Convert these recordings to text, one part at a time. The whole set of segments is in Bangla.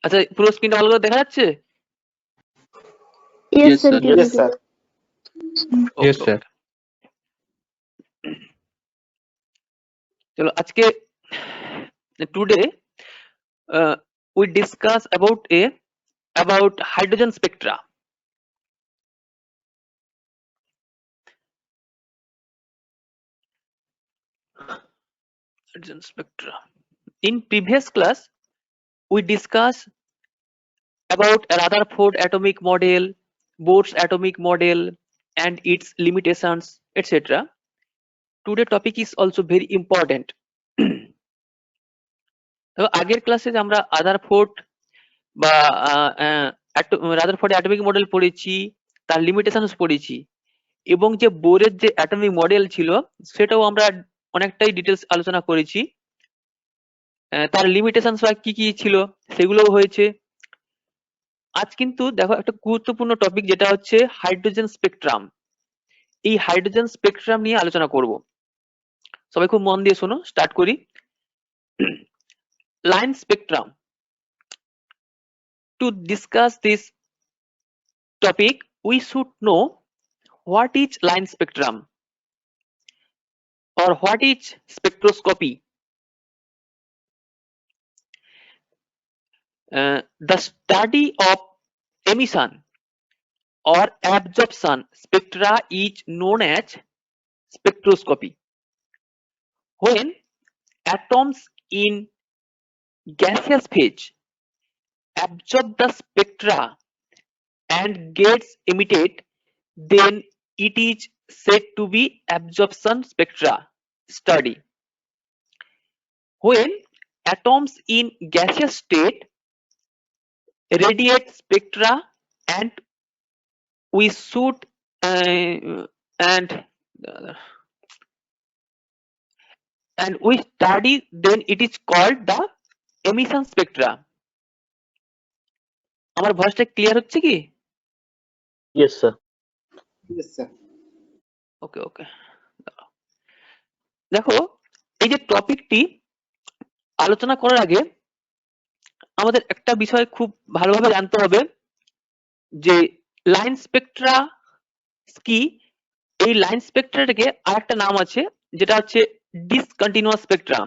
আচ্ছা, পুরো স্ক্রিনটা ভালো করে দেখা যাচ্ছে? Yes, sir. Yes, sir. Yes, sir. চলো আজকে today we discuss about hydrogen spectra. Hydrogen spectra. In previous class we discussed about Rutherford atomic model, Bohr's atomic model and its limitations, etc. Today topic is also very important. আগের ক্লাসে আমরা রাদারফোর্ড বা রাদারফোর্ড অ্যাটমিক মডেল পড়েছি, তার লিমিটেশনস পড়েছি, এবং যে বোরের যে অ্যাটমিক মডেল ছিল সেটাও আমরা অনেকটাই ডিটেলস আলোচনা করেছি। তার লিমিটেশনস কি কি ছিল সেগুলোও হয়েছে। আজ কিন্তু দেখো একটা গুরুত্বপূর্ণ টপিক, যেটা হচ্ছে হাইড্রোজেন স্পেকট্রাম। এই হাইড্রোজেন স্পেকট্রাম নিয়ে আলোচনা করব। সবাই খুব মন দিয়ে শোনো, স্টার্ট করি। Line spectrum. To discuss this topic, we should know what is line spectrum or what is spectroscopy. The study of emission or absorption spectra is known as spectroscopy. When atoms in gaseous phase absorb the spectra and gets emitted, then it is said to be absorption spectra study. When atoms in gaseous state radiate spectra and we should and we study, then it is called the emission spectra. আমার ভয়েসটা ক্লিয়ার হচ্ছে কি? Yes, sir. Yes, sir. ওকে ওকে। দেখো, এই যে টপিকটি আলোচনা করার আগে আমাদের একটা বিষয় খুব ভালোভাবে জানতে হবে যে লাইন স্পেকট্রা কি। এই লাইন স্পেকট্রাটাকে আরেকটা নাম আছে, যেটা হচ্ছে ডিসকন্টিনিউয়াস স্পেকট্রাম,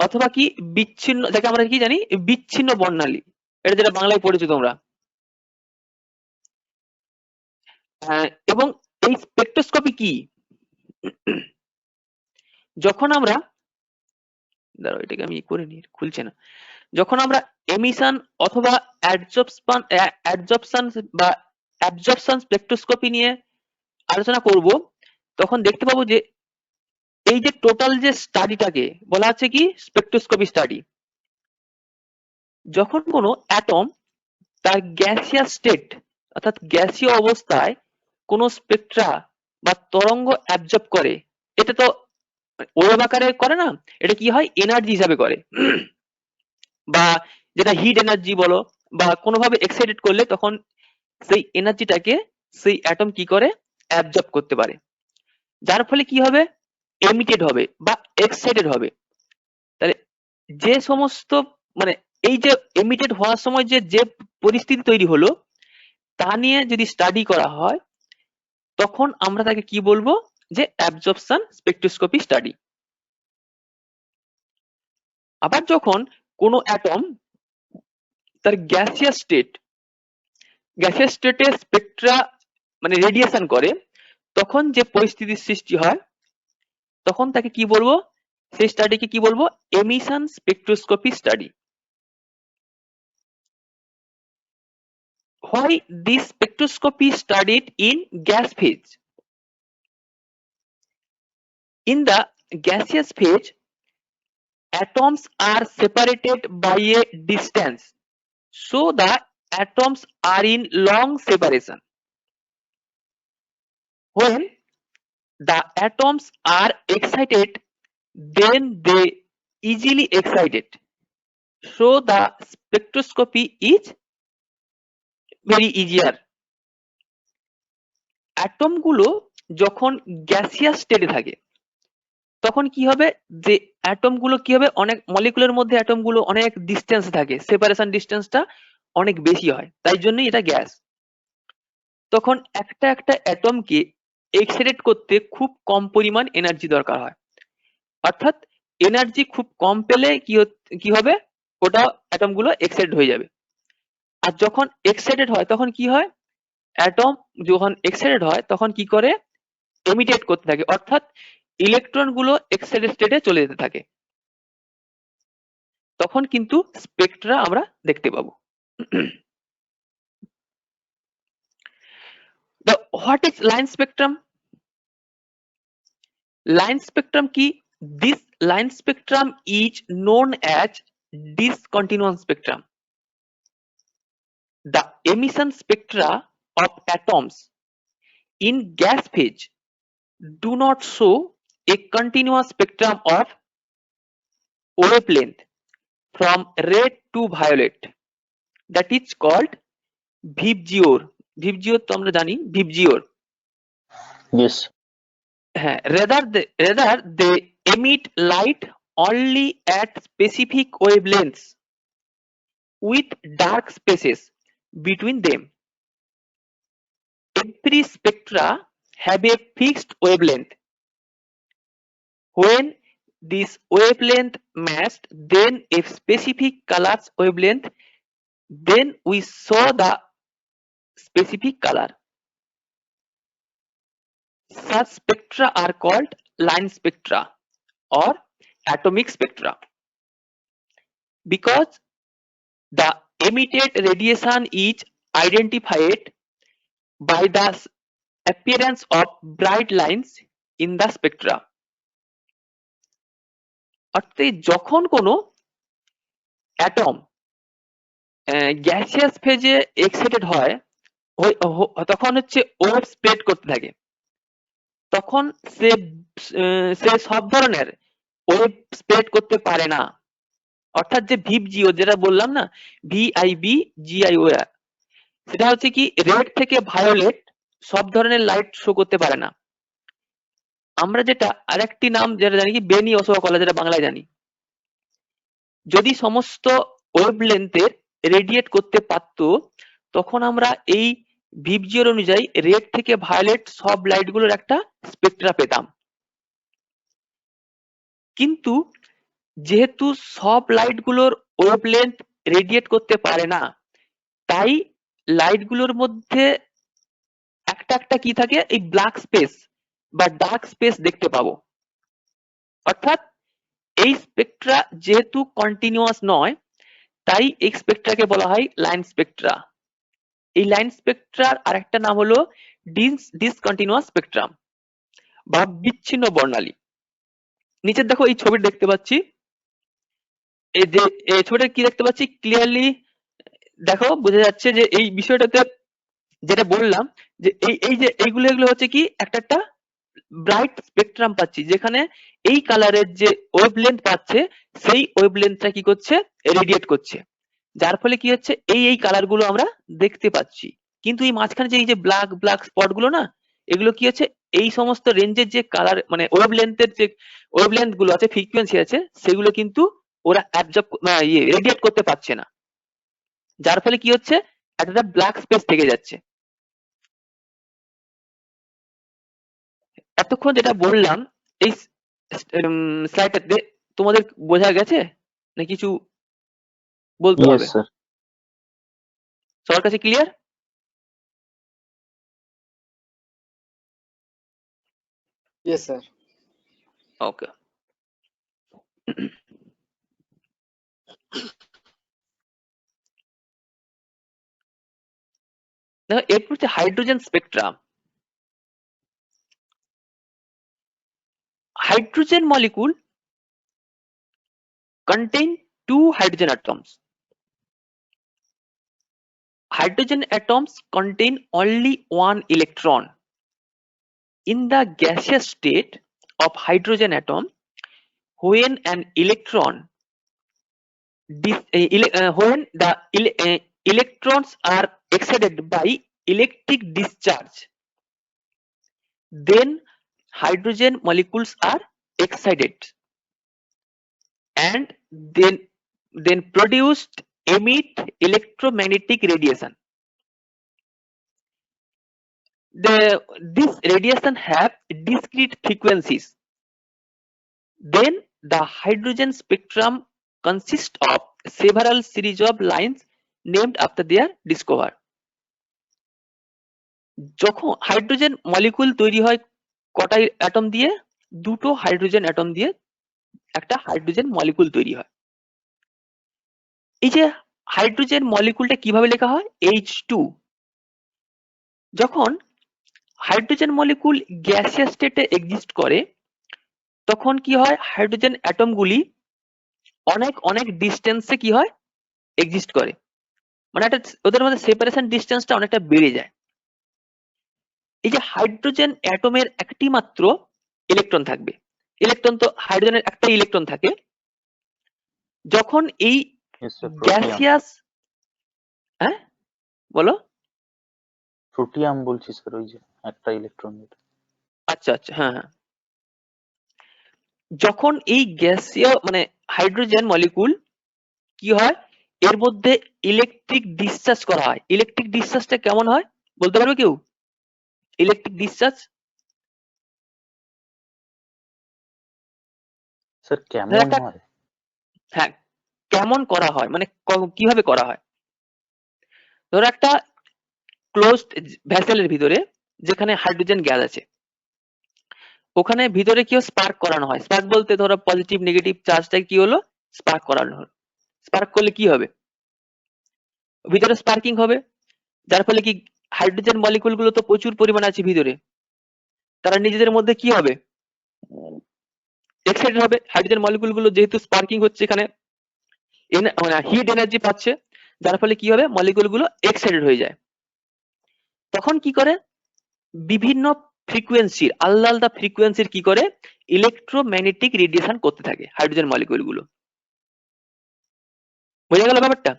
অথবা কি বিচ্ছিন্ন, যাকে আমরা কি জানি বিচ্ছিন্ন বর্ণালী, এটা যেটা বাংলায় পড়েছো তোমরা। এবং এই স্পেকট্রোস্কোপি কি? যখন আমরা, দাঁড়াও এটাকে আমি করে নি, খুলছে না। যখন আমরা এমিশন অথবা অ্যাবজর্পশন স্পেকট্রোস্কোপি নিয়ে আলোচনা করব, তখন দেখতে পাবো যে এই যে টোটাল যে স্টাডিটাকে বলা হচ্ছে কি স্পেকট্রোস্কোপি স্টাডি। যখন কোনো অ্যাটম তার গ্যাসিয়াস স্টেট অর্থাৎ গ্যাসীয় অবস্থায় কোনো স্পেকট্রা বা তরঙ্গ অ্যাবজর্ব করে, এটা তো ওয়েভ আকারে করে না, এটা কি হয় এনার্জি হিসাবে করে, বা যেটা হিট এনার্জি বলো, বা কোনোভাবে এক্সাইটেড করলে তখন সেই এনার্জিটাকে সেই অ্যাটম কি করে অ্যাবজর্ব করতে পারে, যার ফলে কি হবে এমিটেড হবে বা এক্সাইটেড হবে। তাহলে যে সমস্ত মানে এই যে এমিটেড হওয়ার সময় যে পরিস্থিতি তৈরি হলো তা নিয়ে যদি স্টাডি করা হয়, তখন আমরা তাকে কি বলবো যে অ্যাবজর্পশন স্পেকট্রোস্কোপি স্টাডি। আবার যখন কোনো অ্যাটম তার গ্যাসিয়াস স্টেটে স্পেকট্রা মানে রেডিয়েশন করে, তখন যে পরিস্থিতির সৃষ্টি হয়, তখন তাকে কি বলবো, সেই স্টাডিকে কি বলবো emission spectroscopy study. Why this spectroscopy studied in gas phase? In the gaseous phase, atoms are separated by a distance, so the atoms are in long separation. When the atoms are excited, then they easily excited, so the spectroscopy is very easier. Atom গুলো যখন গ্যাসিয়াস স্টেটে থাকে তখন কি হবে, যে অ্যাটম গুলো কি হবে, অনেক মলিকুলের মধ্যে অ্যাটম গুলো অনেক ডিস্টেন্স থাকে, সেপারেশন ডিস্টেন্সটা অনেক বেশি হয়, তাই জন্যই এটা গ্যাস। তখন একটা একটা অ্যাটমকে এক্সাইটেট করতে খুব কম পরিমাণ এনার্জি দরকার হয়, অর্থাৎ এনার্জি খুব কম পেলে কি হবে, ওটা অ্যাটম গুলো এক্সাইটেড হয়ে যাবে। আর যখন এক্সাইটেড হয় তখন কি হয়, অ্যাটম যখন এক্সাইটেড হয় তখন কি করে, এমিটেট করতে থাকে, অর্থাৎ ইলেকট্রন গুলো এক্সাইটেড স্টেটে চলে যেতে থাকে, তখন কিন্তু স্পেকট্রা আমরা দেখতে পাবো। The what is line spectrum? Line spectrum কি? This line spectrum is known as discontinuous spectrum. The emission spectra of atoms in gas phase do not show a continuous spectrum of wavelength from red to violet. That is called VIBGYOR. VIBGYOR তো আমরা জানি, VIBGYOR. Yes. Rather they emit light only at specific wavelengths with dark spaces between them. Every spectra have a fixed wavelength. When this wavelength matched then a specific color's wavelength, then we saw the specific color. Such spectra are called line spectra or atomic spectra because the emitted radiation is identified by the appearance of bright lines in the spectra. অর্থাৎ যখন কোনো অ্যাটম গ্যাসিয়াস ফেজে এক্সাইটেড হয় তখন হচ্ছে ওয়েভ স্প্রেড করতে থাকে, তখন সে সব ধরনের ওয়েভ স্প্রেড করতে পারে না, অর্থাৎ যে ভিবজিও যেটা বললাম না, ভিআইবি জিআইও, সেটা হচ্ছে কি রেড থেকে ভায়োলেট সব ধরনের লাইট শো করতে পারে না। আমরা যেটা আরেকটি নাম যেটা জানি কি বেনি অথবা কলা, যেটা বাংলায় জানি, যদি সমস্ত ওয়েভলেন্থের রেডিয়েট করতে পারত তখন আমরা এই ভিবজিওর অনুযায়ী রেড থেকে ভায়োলেট সব লাইট গুলোর একটা স্পেকট্রা পেতাম। কিন্তু যেহেতু সব লাইট গুলোর ওয়েভলেন্থ রেডিয়েট করতে পারে না, তাই লাইট গুলোর মধ্যে একটা একটা কি থাকে, এই ব্ল্যাক স্পেস বা ডার্ক স্পেস দেখতে পাবো। অর্থাৎ এই স্পেকট্রা যেহেতু কন্টিনিউয়াস নয়, তাই এই স্পেকট্রাকে বলা হয় লাইন স্পেকট্রা। এই লাইন স্পেকট্রার আরেকটা নাম হলো ডিসকন্টিনিউয়াস স্পেকট্রাম বা বিচ্ছিন্ন বর্ণালী। নিচে দেখো এই ছবি দেখতে পাচ্ছি, এই যে এই ছবিটা কি দেখতে পাচ্ছি ক্লিয়ারলি দেখো, বোঝা যাচ্ছে যে এই বিষয়টাতে যেটা বললাম যে এই যে এগুলো হচ্ছে কি একটা একটা ব্রাইট স্পেকট্রাম পাচ্ছি, যেখানে এই কালারের যে ওয়েভলেন্থ পাচ্ছে সেই ওয়েভলেন্থটা কি করছে, রেডিয়েট করছে, যার ফলে কি হচ্ছে এই কালার গুলো আমরা দেখতে পাচ্ছি। কিন্তু এই মাঝখানে যে এই যে ব্ল্যাক স্পট গুলো না, এগুলো কি হচ্ছে এই সমস্ত রেঞ্জের যে কালার মানে ওয়েভলেন্থের যে ওয়েভলেন্থ গুলো আছে, ফ্রিকোয়েন্সি আছে, সেগুলো কিন্তু ওরা অ্যাবজর্ব রেডিয়েট করতে পারছে না, যার ফলে কি হচ্ছে একটা ব্ল্যাক স্পেস থেকে যাচ্ছে। এতক্ষণ যেটা বললাম এই স্লাইডটাতে তোমাদের বোঝা গেছে না কিছু বলতে Yes, হবে? sir. সবার কাছে ক্লিয়ার? Yes, sir. ওকে। দেখো এরপর হচ্ছে hydrogen spectrum. Hydrogen molecule contain two hydrogen atoms. Hydrogen atoms contain only one electron. In the gaseous state of hydrogen atom, when an electron when the electrons are excited by electric discharge, then hydrogen molecules are excited and then produced emit electromagnetic radiation. This radiation have discrete frequencies. Then the hydrogen spectrum consists of several series of lines named after their discoverer. যখন হাইড্রোজেন মলিকুল তৈরি হয় কটা অ্যাটম দিয়ে? দুটো হাইড্রোজেন অ্যাটম দিয়ে একটা হাইড্রোজেন মলিকুল তৈরি হয়। এই যে হাইড্রোজেন মলিকুলটা কিভাবে লেখা হয়? H2। যখন হাইড্রোজেন মলিকুল গ্যাসিয়াস স্টেটে এক্সিস্ট করে তখন কি হয়? হাইড্রোজেন অ্যাটমগুলি অনেক অনেক ডিস্টেন্সে কি হয়? এক্সিস্ট করে, মানে একটা ওদের মধ্যে সেপারেশন ডিস্টেন্সটা অনেকটা বেড়ে যায়। এই যে হাইড্রোজেন অ্যাটমের একটি মাত্র ইলেকট্রন থাকবে, ইলেকট্রন তো হাইড্রোজেনের একটা ইলেকট্রন থাকে। যখন এই Yes, sir. গ্যাসিয়াস, হ্যাঁ বলো। প্রোটিয়াম বলছি স্যার, ওই যে একটা ইলেকট্রন। আচ্ছা আচ্ছা, হ্যাঁ হ্যাঁ। যখন এই গ্যাসীয় মানে হাইড্রোজেন মলিকুল কি হয়, এর মধ্যে ইলেকট্রিক ডিসচার্জ করা হয়। ইলেকট্রিক ডিসচার্জটা কেমন হয় বলতে পারবে কেউ? ইলেকট্রিক ডিসচার্জ স্যার কেমন হয়? হ্যাঁ, কেমন করা হয় মানে কিভাবে করা হয়? ধরো একটা ক্লোজড ভেসেলের ভিতরে যেখানে হাইড্রোজেন গ্যাস আছে, ওখানে ভিতরে কি স্পার্ক করানো হয়। স্পার্ক বলতে ধরো পজিটিভ নেগেটিভ চার্জটা কি হলো, স্পার্ক করানো হলো। স্পার্ক করলে কি হবে? ভিতরে স্পার্কিং হবে, যার ফলে কি হাইড্রোজেন মলিকুল গুলো তো প্রচুর পরিমাণে আছে ভিতরে, তারা নিজেদের মধ্যে কি হবে? এক্সাইটেড হবে। হাইড্রোজেন মলিকুল গুলো যেহেতু স্পার্কিং হচ্ছে, এখানে হিট এনার্জি পাচ্ছে, যার ফলে কি হবে? মলিকুল গুলো এক্সাইটেড হয়ে যায়। তখন কি করে? বিভিন্ন ফ্রিকোয়েন্সির আলাদা আলাদা ফ্রিকোয়েন্সির কি করে? ইলেকট্রোম্যাগনেটিক রেডিয়েশন করতে থাকে হাইড্রোজেন মলিকুল গুলো। বোঝা গেল ব্যাপারটা?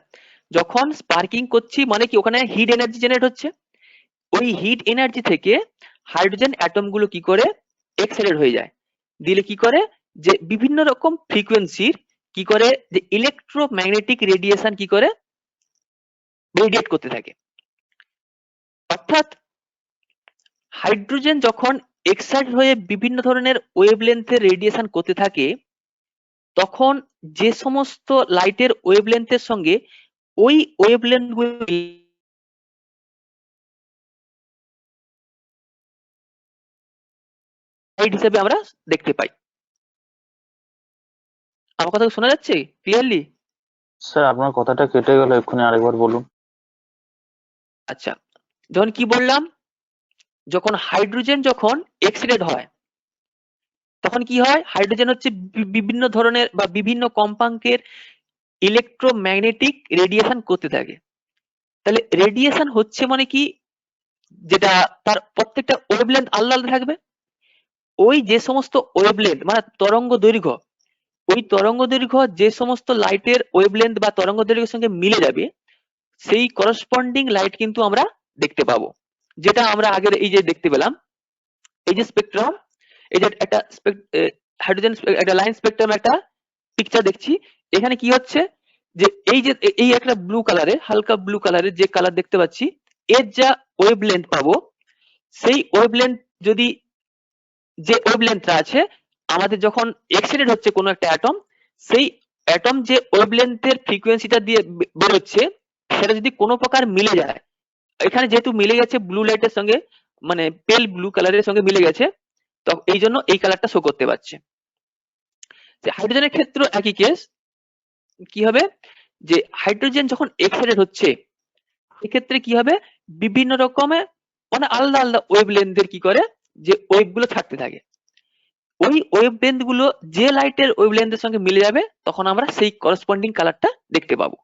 যখন স্পার্কিং করছি মানে কি, ওখানে হিট এনার্জি জেনারেট হচ্ছে, ওই হিট এনার্জি থেকে হাইড্রোজেন অ্যাটম গুলো কি করে? এক্সাইটেড হয়ে যায়। দিলে কি করে? যে বিভিন্ন রকম ফ্রিকোয়েন্সির কি করে? যে ইলেকট্রোম্যাগনেটিক রেডিয়েশন কি করে? রেডিয়েট করতে থাকে। অর্থাৎ হাইড্রোজেন যখন এক্সাইটেড হয়ে বিভিন্ন ধরনের ওয়েভলেন্থের রেডিয়েশন করতে থাকে, তখন যে সমস্ত লাইটের ওয়েভলেন্থের সঙ্গে ওই ওয়েভলেন্থ গুলি লাইট হিসেবে আমরা দেখতে পাই। আমার কথা শোনা যাচ্ছে ক্লিয়ারলি? স্যার আপনার কথাটা কেটে গেল এক্ষুনি, আরেকবার বলুন। আচ্ছা, যখন কি বললাম, যখন হাইড্রোজেন যখন এক্সাইটেড হয় তখন কি হয়? হাইড্রোজেন হচ্ছে বিভিন্ন ধরনের বা বিভিন্ন কম্পাঙ্কের ইলেকট্রোম্যাগনেটিক রেডিয়েশন করতে থাকে। তাহলে রেডিয়েশন হচ্ছে মানে কি, যেটা তার প্রত্যেকটা ওয়েভলেন্থ আলাদা আলাদা থাকবে। ওই যে সমস্ত ওয়েভলেন্থ মানে তরঙ্গ দৈর্ঘ্য, ওই তরঙ্গ দৈর্ঘ্য যে সমস্ত লাইটের ওয়েভলেন্থ বা তরঙ্গ দৈর্ঘ্যের সঙ্গে মিলে যাবে, সেই করসপন্ডিং লাইট কিন্তু আমরা দেখতে পাবো। যেটা আমরা আগের এই যে দেখতে পেলাম, এই যে স্পেকট্রাম, এই যে একটা হাইড্রোজেন একটা লাইন স্পেকট্রাম একটা পিকচার দেখছি। এখানে কি হচ্ছে যে এই যে এই একটা ব্লু কালারের, হালকা ব্লু কালারের যে কালার দেখতে পাচ্ছি, এর যা ওয়েভলেন্থ পাবো, সেই ওয়েভলেন্থ যদি যে ওয়েভলেন্থটা আছে আমাদের যখন এক্সাইটেড হচ্ছে কোনো একটা অ্যাটম, সেই অ্যাটম যে ওয়েভলেন্থের ফ্রিকোয়েন্সিটা দিয়ে বেরোচ্ছে, সেটা যদি কোনো প্রকার মিলে যায়, এখানে যেহেতু মিলে গেছে ব্লু লাইটের সঙ্গে, মানে পেল ব্লু কালারের সঙ্গে মিলে গেছে, তো এই জন্য এই কালারটা শো করতে পারছে। যে হাইড্রোজেনের ক্ষেত্রে একই কেস। কি হবে? যে হাইড্রোজেন যখন এক্সাইটেড হচ্ছে, সেক্ষেত্রে কি হবে? বিভিন্ন রকমের মানে আলাদা আলাদা ওয়েভলেন্থের কি করে? যে ওয়েভ গুলো থাকতে থাকে। ওই ওয়েভলেন্থ গুলো যে লাইটের ওয়েভলেন্থের সঙ্গে মিলে যাবে, তখন আমরা সেই করসপন্ডিং কালারটা দেখতে পাবো।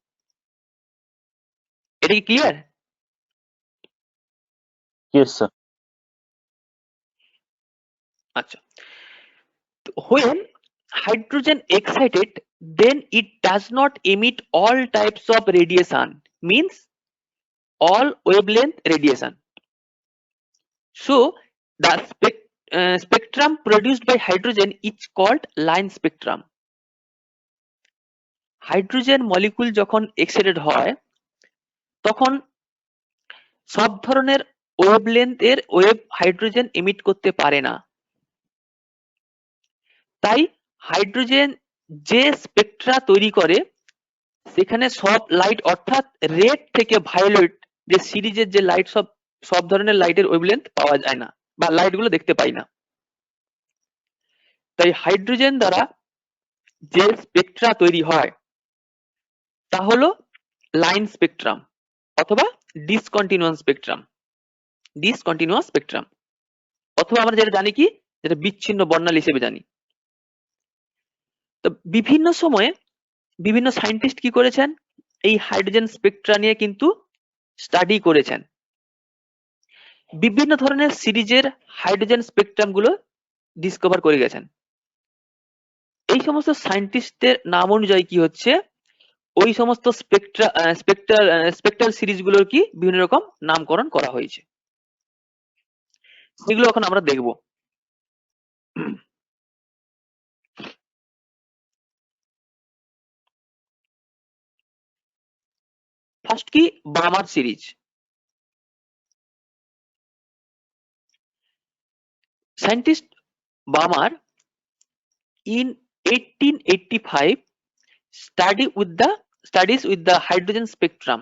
এটা কি ক্লিয়ার? Yes sir. আচ্ছা, when hydrogen excited, then it does not emit all types of radiation, means all wavelength radiation. So The spectrum produced by hydrogen is called line spectrum. Hydrogen molecule যখন এক্সাইটেড হয় তখন সব ধরনের ওয়েভলেন্থের ওয়েভ হাইড্রোজেন এমিট করতে পারে না। তাই হাইড্রোজেন যে স্পেকট্রা তৈরি করে সেখানে সব লাইট অর্থাৎ রেড থেকে ভায়োলেট যে সিরিজের যে লাইট সব ধরনের লাইটের ওয়েভলেন্থ পাওয়া যায় না বা লাইট গুলো দেখতে পাই না। তাই হাইড্রোজেন দ্বারা যে স্পেকট্রা তৈরি হয় তা হলো লাইন স্পেকট্রাম অথবা ডিসকন্টিনিউয়াস স্পেকট্রাম অথবা আমরা যেটা জানি কি যেটা বিচ্ছিন্ন বর্ণালী হিসেবে জানি। তো বিভিন্ন সময়ে বিভিন্ন সায়েন্টিস্ট কি করেছেন এই হাইড্রোজেন স্পেকট্রা নিয়ে কিন্তু স্টাডি করেছেন। বিভিন্ন ধরনের সিরিজের হাইড্রোজেন স্পেকট্রাম গুলো ডিসকভার করে গেছেন। এই সমস্ত সায়েন্টিস্টদের নাম অনুযায়ী কি হচ্ছে ওই সমস্ত স্পেকট্রাল সিরিজ গুলোর কি বিভিন্ন রকম নামকরণ করা হয়েছে, সেগুলো এখন আমরা দেখব। ফার্স্ট কি Balmer series. Scientist Balmer in 1885 studies with the hydrogen spectrum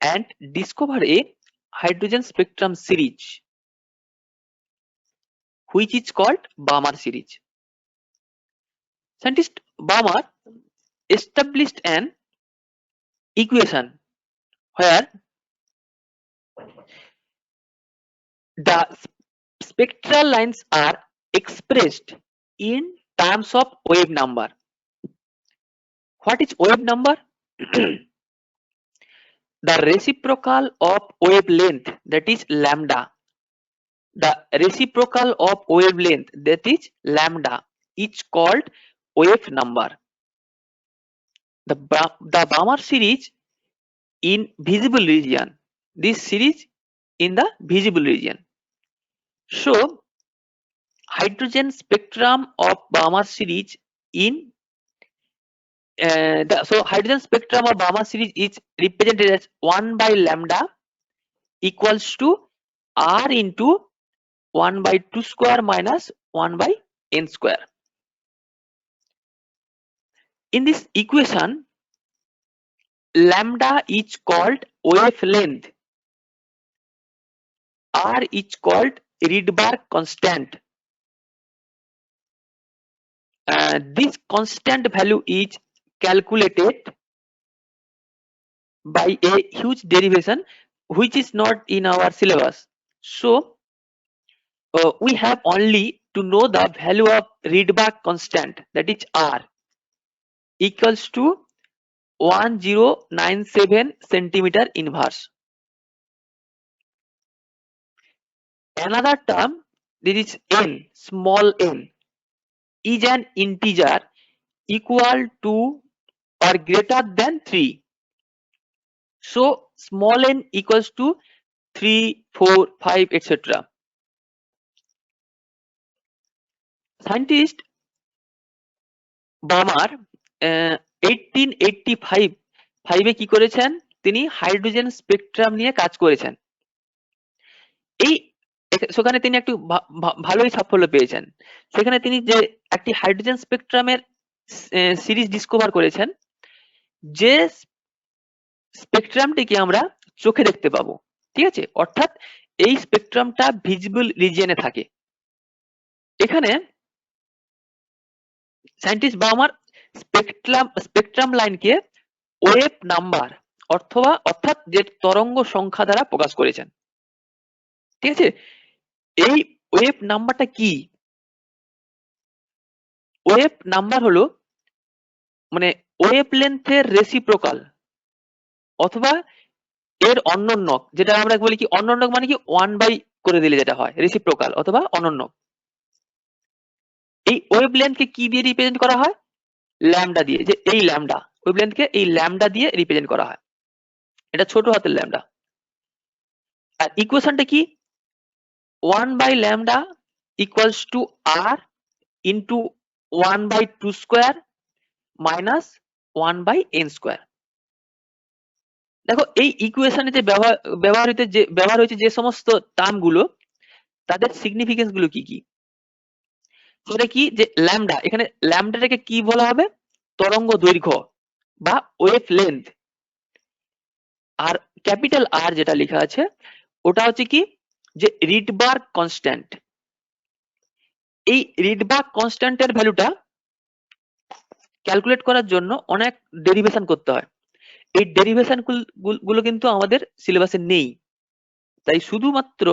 and discover a hydrogen spectrum series which is called Balmer series. Scientist Balmer established an equation where the spectral lines are expressed in terms of wave number. What is wave number? The reciprocal of wavelength, that is lambda. The reciprocal of wavelength, that is lambda, is called wave number. The Balmer series in visible region. This series in the visible region. So hydrogen spectrum of Balmer series in hydrogen spectrum of Balmer series is represented as 1 by lambda equals to r into 1 by 2 square minus 1 by n square. In this equation, lambda is called wavelength, r is called Rydberg constant. This constant value is calculated by a huge derivation which is not in our syllabus. So we have only to know the value of Rydberg constant, that is r, equals to 1097 centimeter inverse. Another term, that is n, small n, is an integer equal to or greater than 3. So small n equals to 3, 4, 5, etc. Scientist Balmer 1885 এ কি করেছেন তিনি হাইড্রোজেন স্পেকট্রাম নিয়ে কাজ করেছেন। সেখানে তিনি একটু ভালোই সাফল্য পেয়েছেন। সেখানে তিনি যে একটি হাইড্রোজেন স্পেকট্রামের সিরিজ ডিসকভার করেছেন যে স্পেকট্রামটিকে আমরা চোখে দেখতে পাবো, ঠিক আছে, অর্থাৎ এই স্পেকট্রামটা ভিজিবল রিজিয়নে থাকে। এখানে সায়েন্টিস্ট বার্মার স্পেকট্রাম লাইনকে ওয়েভ নাম্বার অর্থাৎ যে তরঙ্গ সংখ্যা দ্বারা প্রকাশ করেছেন, ঠিক আছে। এই ওয়েভ নাম্বারটা কি? ওয়েভ নাম্বার হলো মানে ওয়েভলেন্থের রেসিপ্রোকাল অথবা এর অনন্যক, যেটা আমরা বলি কি অনন্যক মানে কি 1 বাই করে দিলে যেটা হয় রেসিপ্রোকাল অথবা অনন্যক। এই ওয়েভলেন্থকে কি দিয়ে রিপ্রেজেন্ট করা হয়? ল্যামডা দিয়ে। যে এই ল্যামডা ওয়েভলেন্থকে এই ল্যামডা দিয়ে রিপ্রেজেন্ট করা হয়, এটা ছোট হাতের ল্যামডা। আর ইকুয়েশনটা কি? 1 by lambda equals to r into 1 by 2 square minus 1 by n square. দেখো এই ইকুয়েশনে যে ব্যবহার হয়েছে যে সমস্ত টার্ম গুলো তাদের সিগনিফিকেন্স গুলো কি কি, সেটা কি যে ল্যামডা, এখানে ল্যামডাটাকে কি বলা হবে, তরঙ্গ দৈর্ঘ্য বা ওয়েভ লেন্থ, আর ক্যাপিটাল আর যেটা লেখা আছে ওটা হচ্ছে কি যে রিডবার্গ কনস্ট্যান্ট। এই রিডবার্গ কনস্ট্যান্টের ভ্যালুটা ক্যালকুলেট করার জন্য অনেক ডেরিভেশন করতে হয়। এই ডেরিভেশন গুলো কিন্তু আমাদের সিলেবাসে নেই, তাই শুধুমাত্র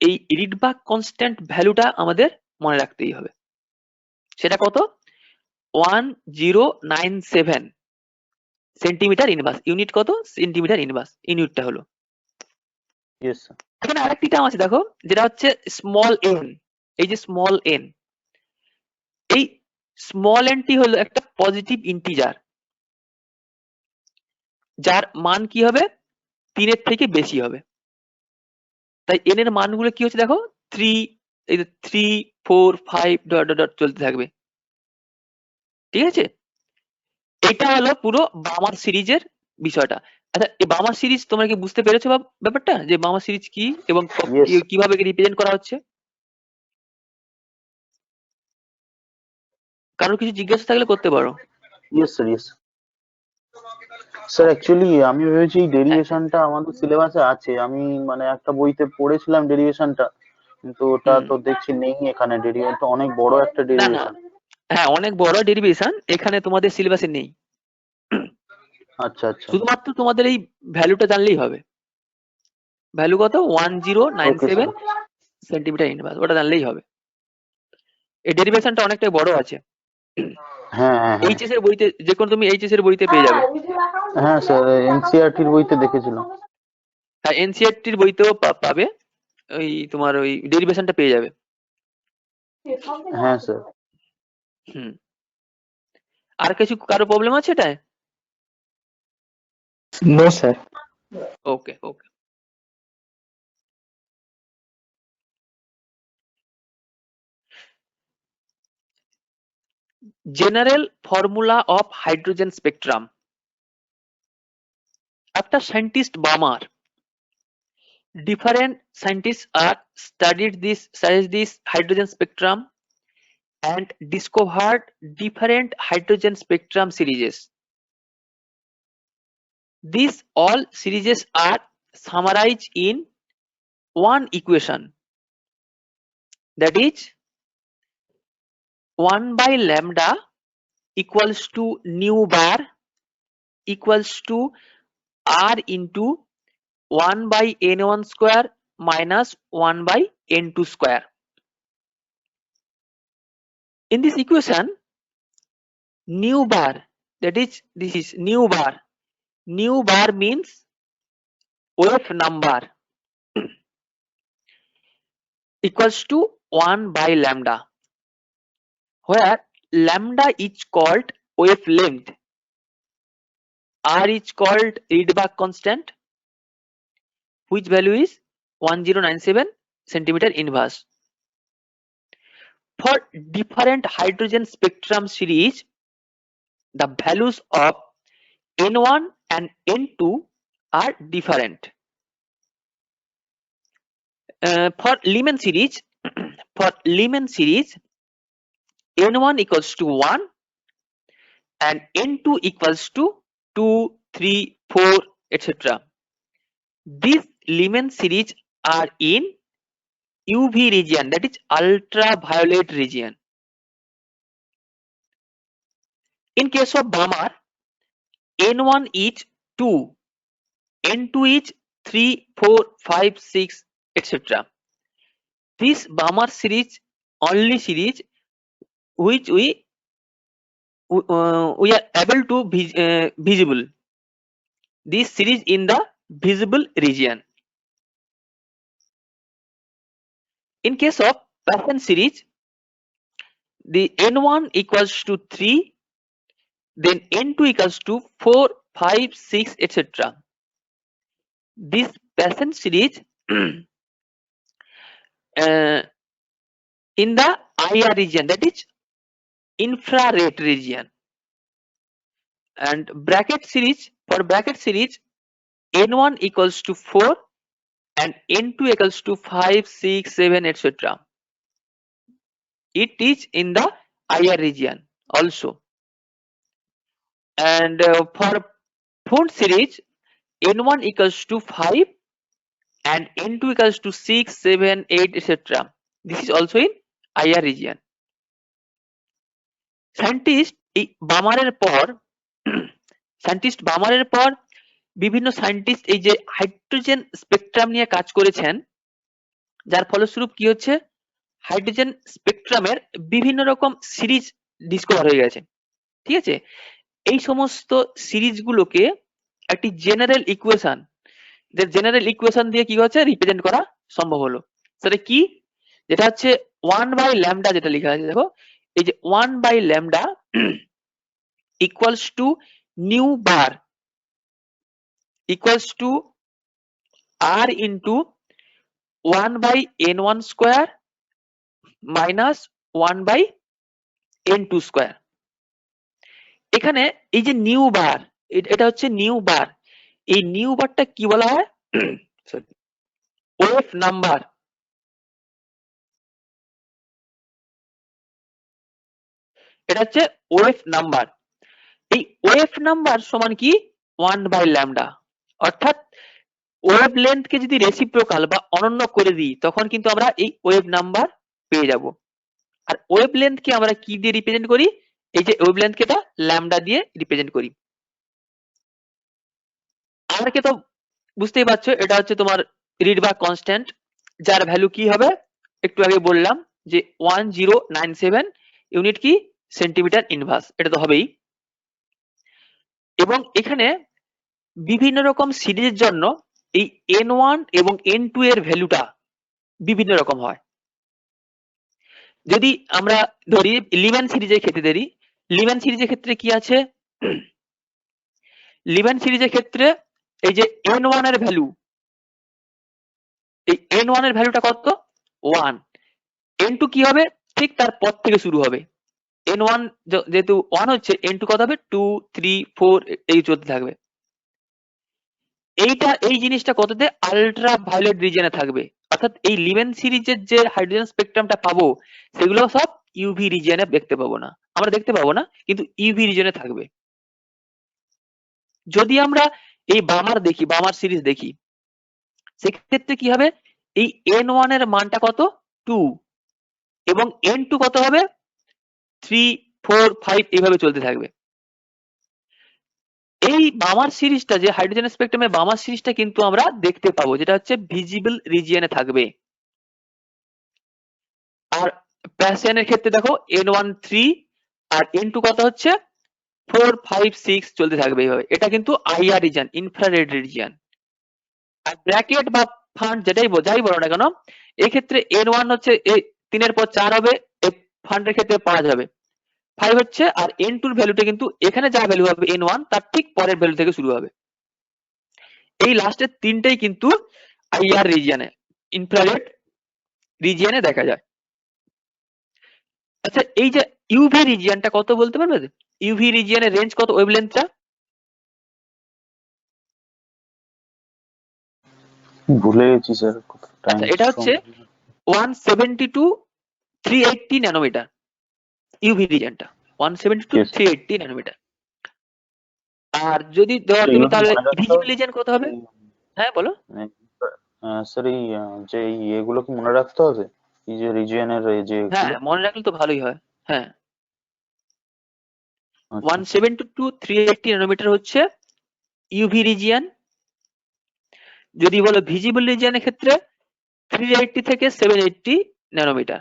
এই রিডবার্গ কনস্ট্যান্ট ভ্যালুটা আমাদের মনে রাখতেই হবে। সেটা কত, 1097 সেন্টিমিটার ইনভার্স। ইউনিট কত, সেন্টিমিটার ইনভার্স ইউনিটটা হলো। Yes sir. এখানে আরেকটি টার্ম আছে দেখো, যেটা হচ্ছে স্মল এন। এই যে স্মল এন, এই স্মল এনটি হলো একটা পজিটিভ ইন্টিজার যার মান কি হবে, 3 এর থেকে বেশি হবে। তাই এন এর মানগুলো কি হচ্ছে দেখো, 3, এই যে 3, 4, 5 ডট ডট ডট চলতে থাকবে। ঠিক আছে, এটা হলো পুরো বামার সিরিজের বিষয়টা। আচ্ছা, এই বামার সিরিজ তোমরা কি বুঝতে পেরেছো ব্যাপারটা, যে বামার সিরিজ কি এবং Yes. কিভাবে রিপ্রেজেন্ট করা হচ্ছে? কারোর কিছু জিজ্ঞাসা থাকলে করতে পারো। Yes sir, yes sir. Actually আমি ভেবেছি ডেরিভেশনটা আমাদের সিলেবাসে আছে, আমি মানে একটা বইতে পড়েছিলাম ডেরিভেশনটা, কিন্তু ওটা তো দেখছি নেই এখানে। ডেরিভেশনটা অনেক বড় একটা না না, ডেরিভেশন। হ্যাঁ অনেক বড় ডেরিভেশন, এখানে তোমাদের সিলেবাসে নেই। আচ্ছা আচ্ছা, শুধুমাত্র তোমাদের এই ভ্যালুটা জানলেই হবে। ভ্যালু কত, ওকে 1097 সেন্টিমিটার ইনভার্স, ওটা জানলেই হবে। এই ডেরিভেশনটা অনেকটাই বড় আছে। হ্যাঁ হ্যাঁ হ্যাঁ এইচএস এর বইতে, যে কোনো তুমি এইচএস এর বইতে পেয়ে যাবে। হ্যাঁ স্যার, এনসিইআরটির বইতে দেখেছিলাম। হ্যাঁ এনসিইআরটির বইতেও পাবে, ওই তোমার ওই ডেরিভেশনটা পেয়ে যাবে। হ্যাঁ স্যার। হুম, আর কিছু কারো প্রবলেম আছে এটায়? No, sir. Okay okay. General formula of hydrogen spectrum. After scientist Balmer, different scientists are studied this hydrogen spectrum and discovered different hydrogen spectrum series. These all series are summarized in one equation, that is 1 by lambda equals to nu bar equals to r into 1 by n1 square minus 1 by n2 square. In this equation, nu bar, that is this is nu bar. Nu bar means wave number equals to 1 by lambda, where lambda is called wavelength, r is called Rydberg constant, which value is 1097 centimeter inverse. For different hydrogen spectrum series, the values of n1 and n2 are different. For Lyman series, n1 equals to 1 and n2 equals to 2, 3, 4, etc. These Lyman series are in UV region, that is ultraviolet region. In case of Balmer, n1 is 2, n2 is 3, 4, 5, 6, etc. This Balmer series only series which we are able to visible. This series in the visible region. In case of Paschen series, the n1 equals to 3, then n2 equals to 4, 5, 6, etc. This Paschen series in the IR region, that is infrared region. And bracket series, for bracket series, n1 equals to 4 and n2 equals to 5, 6, 7, etc. It is in the IR region also. And for phone series, n1 equals to 5 and n2 equals to 6, 7, 8, etc. This is also in IR region. Scientist এই বামারের পর বিভিন্ন সায়েন্টিস্ট এই যে হাইড্রোজেন স্পেকট্রাম নিয়ে কাজ করেছেন, যার ফলস্বরূপ কি হচ্ছে, হাইড্রোজেন স্পেকট্রামের বিভিন্ন রকম সিরিজ ডিসকভার হয়ে গেছে। ঠিক আছে, এই সমস্ত সিরিজ গুলোকে একটি জেনারেল ইকুয়েশন দিয়ে কি হচ্ছে রিপ্রেজেন্ট করা সম্ভব হলো। সেটা কি, যেটা হচ্ছে 1/λ, যেটা লেখা আছে দেখো, এই যে 1/λ equals to nu bar equals to r into 1/n1 square minus 1/n2 square। এখানে এই যে নিউ বার, এটা হচ্ছে নিউ বার, এই নিউ বারটা কি বলা হয়, ওয়েভ নাম্বার। এটা হচ্ছে ওয়েভ নাম্বার। এই ওয়েভ নাম্বার সমান কি 1/λ, অর্থাৎ ওয়েভ লেন্থ কে যদি রেসিপ্রোকাল বা অনন্য করে দিই তখন কিন্তু আমরা এই ওয়েভ নাম্বার পেয়ে যাব। আর ওয়েভ লেন্থ কে আমরা কি দিয়ে রিপ্রেজেন্ট করি, এই যে ওয়েভ লেন্থ কে এটা ল্যামডা দিয়ে রিপ্রেজেন্ট করি। আর কে তো বুঝতেই পারছো, এটা হচ্ছে তোমার রিডবার্গ কনস্ট্যান্ট, যার ভ্যালু কি হবে একটু আগে বললাম যে 1097 ইউনিট কি সেন্টিমিটার ইনভার্স, এটা তো হবেই। এবং এখানে বিভিন্ন রকম সিরিজের জন্য এই n1 এবং n2 এর ভ্যালুটা বিভিন্ন রকম হয়। যদি আমরা ধরি লিম্যান সিরিজের ক্ষেত্রে ধরি, লিম্যান সিরিজের ক্ষেত্রে কি আছে, লিম্যান সিরিজের ক্ষেত্রে এই যে n1 এর ভ্যালু, এই n1 এর ভ্যালুটা কত 1, n2 কি হবে ঠিক তার পর থেকে শুরু হবে, n1 যেহেতু 1 হচ্ছে, n2 কত হবে 2, 3, 4 এই চলতে থাকবে। এই জিনিসটা কততে আলট্রা ভায়োলেট রিজিয়নে থাকবে, অর্থাৎ এই লিমেন সিরিজের যে হাইড্রোজেন স্পেকট্রামটা পাবো সেগুলো সব ইউভি রিজিয়নে দেখতে পাবো না, আমরা দেখতে পাবো না, কিন্তু ইউভি রিজিয়নে থাকবে। যদি আমরা এই বামার দেখি, বামার সিরিজ দেখি, সেক্ষেত্রে কি হবে, এই n1 এর মানটা কত 2 এবং n2 কত হবে 3, 4, 5 এইভাবে চলতে থাকবে। এই বামার সিরিজটা, যে হাইড্রোজেন স্পেকট্রামের বামার সিরিজটা কিন্তু আমরা দেখতে পাবো, যেটা হচ্ছে ভিজিবল রিজিয়নে থাকবে। আর প্যাসিয়ানের ক্ষেত্রে দেখো n1 3 আর n2 কত হচ্ছে 4, 5, 6 চলতে থাকবে এইভাবে। এটা কিন্তু আইআর রিজিয়ন, ইনফ্রারেড রিজিয়ন। আর ব্র্যাকেট বা ফান্ড যেটাই যাই বলো না কেন, এই ক্ষেত্রে n1 হচ্ছে এই 3 এর পর 4 হবে, এই ফান্ডের ক্ষেত্রে 5 হবে, 5 হচ্ছে, আর n2 এর ভ্যালুটা কিন্তু এখানে যা ভ্যালু হবে n1 তার ঠিক পরের ভ্যালু থেকে শুরু হবে। এই লাস্টের তিনটেই কিন্তু আইআর রিজিয়নে, ইনফ্রারেড রিজিয়নে দেখা যায়। আচ্ছা, এই যে ইউভি রিজিয়নটা কত বলতে পারবে? ইউভি রিজিয়নের রেঞ্জ কত, ওয়েভলেন্থটা? ভুলে গেছি স্যার। আচ্ছা, এটা হচ্ছে 170 to 380 ন্যানোমিটার ইউভি রিজিয়নটা, 170 to 380 ন্যানোমিটার। আর যদি তুমি তাহলে ভিজিবল রিজিয়ন কত হবে? হ্যাঁ বলো স্যার। এই যে এগুলো কি মনে রাখতে হবে, এই যে রিজিয়নের যে, হ্যাঁ মনে রাখলে তো ভালোই হয়। হ্যাঁ, 170 to 380 ন্যানোমিটার হচ্ছে ইউভি রিজিয়ন। যদি বলো ভিজিবল রিজিয়নের ক্ষেত্রে 380 থেকে 780 ন্যানোমিটার।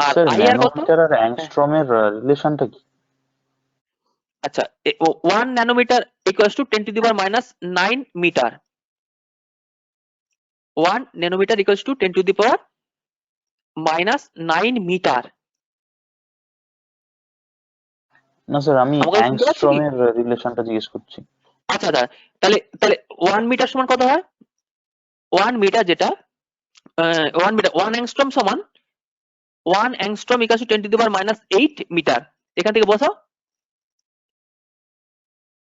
আর আইআর কত? ন্যানোমিটার আর অ্যাংস্ট্রমের রিলেশনটা কি? আচ্ছা, 1 nanometre equals to 10 to the power -9 metre. 1 nanometre equals to 10 to the power -9 metre. না স্যার, আমি অ্যাংস্ট্রমের রিলেশনটা জিজ্ঞেস করছি। আচ্ছা তাহলে 1 মিটার সমান কত হয়? 1 মিটার যেটা 1 মিটার 1 অ্যাংস্ট্রম সমান 1 angstrom equal to 10 to the power minus 8 metre. এখান থেকে বসাও,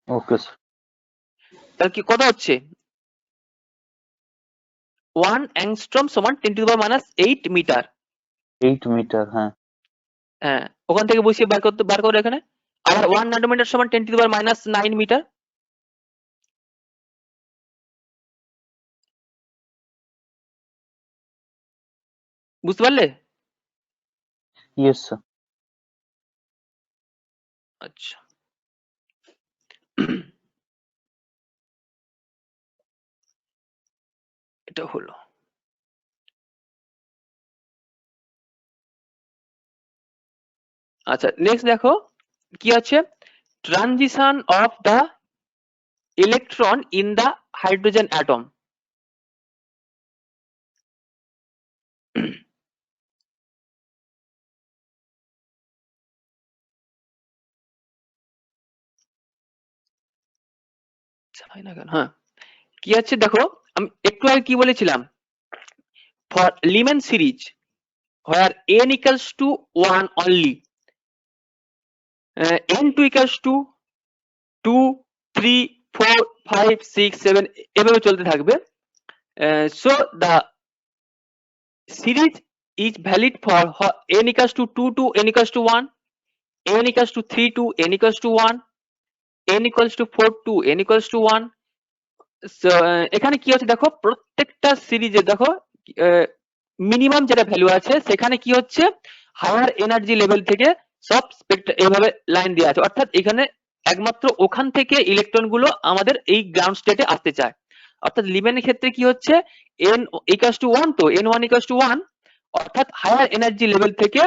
ওকে স্যার। তাহলে কি কত হচ্ছে? 1 অ্যাংস্ট্রম সমান 10 to the power minus 8 metre. 8 metre, হ্যাঁ। হ্যাঁ, ওখান থেকে বসিয়ে বার করো এখানে। আবার 1 ন্যানোমিটার সমান 10 to the power minus 9 metre. বুঝতে পারলে? Yes sir. আচ্ছা। এটা হলো। আচ্ছা, নেক্সট দেখো কি আছে, transition of the electron in the hydrogen atom. হয় না কেন? হ্যাঁ, কি আছে দেখো, আমি একটু আগে কি বলেছিলাম, for Lyman series where n equals to 1 only, n2 equals to 2 3 4 5 6 7 এভাবে চলতে থাকবে। So the series is valid for n equals to 2 to n equals to 1, n equals to 3 to n equals to 1, n equals to 4 to n equals to 1. So এখানে কি হচ্ছে দেখো, প্রত্যেকটা সিরিজে দেখো মিনিমাম যেটা ভ্যালু আছে সেখানে কি হচ্ছে, হায়ার এনার্জি লেভেল থেকে সব স্পেক্ট্রা এভাবে লাইন দেওয়া আছে, অর্থাৎ এখানে একমাত্র ওখান থেকে ইলেকট্রন গুলো আমাদের এই গ্রাউন্ড স্টেটে আসতে চায়। অর্থাৎ লিমেনের ক্ষেত্রে কি হচ্ছে, n ইকুয়ালস টু 1, তো n1 ইকুয়ালস টু 1, অর্থাৎ হায়ার এনার্জি লেভেল থেকে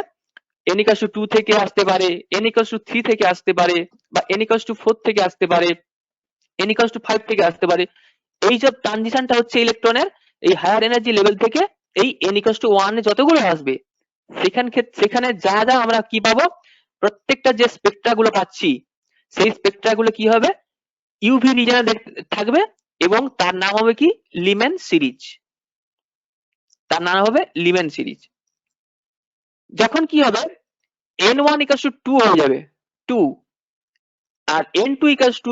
n ইকুয়ালস টু 2 থেকে আসতে পারে, n ইকুয়ালস টু 3 থেকে আসতে পারে, বা n ইকুয়ালস টু 4 থেকে আসতে পারে, n ইকুয়ালস টু 5 থেকে আসতে পারে। এই যে ট্রানজিশনটা হচ্ছে ইলেকট্রনের এই হায়ার এনার্জি লেভেল থেকে এই n ইকুয়ালস টু 1 এ যতগুলো আসবে সেখানে যা যা আমরা কি পাবো, প্রত্যেকটা যে স্পেক্ট্রা গুলো পাচ্ছি সেই স্পেক্ট্রা গুলো কি হবে, ইউভি রিজনে থাকবে, এবং তার নাম হবে কি, লিমেন সিরিজ। তার নাম হবে লিমেন সিরিজ। যখন কি হবে, n1 ইকুয়ালস টু 2 হয়ে যাবে 2, আর n2 ইকুয়ালস টু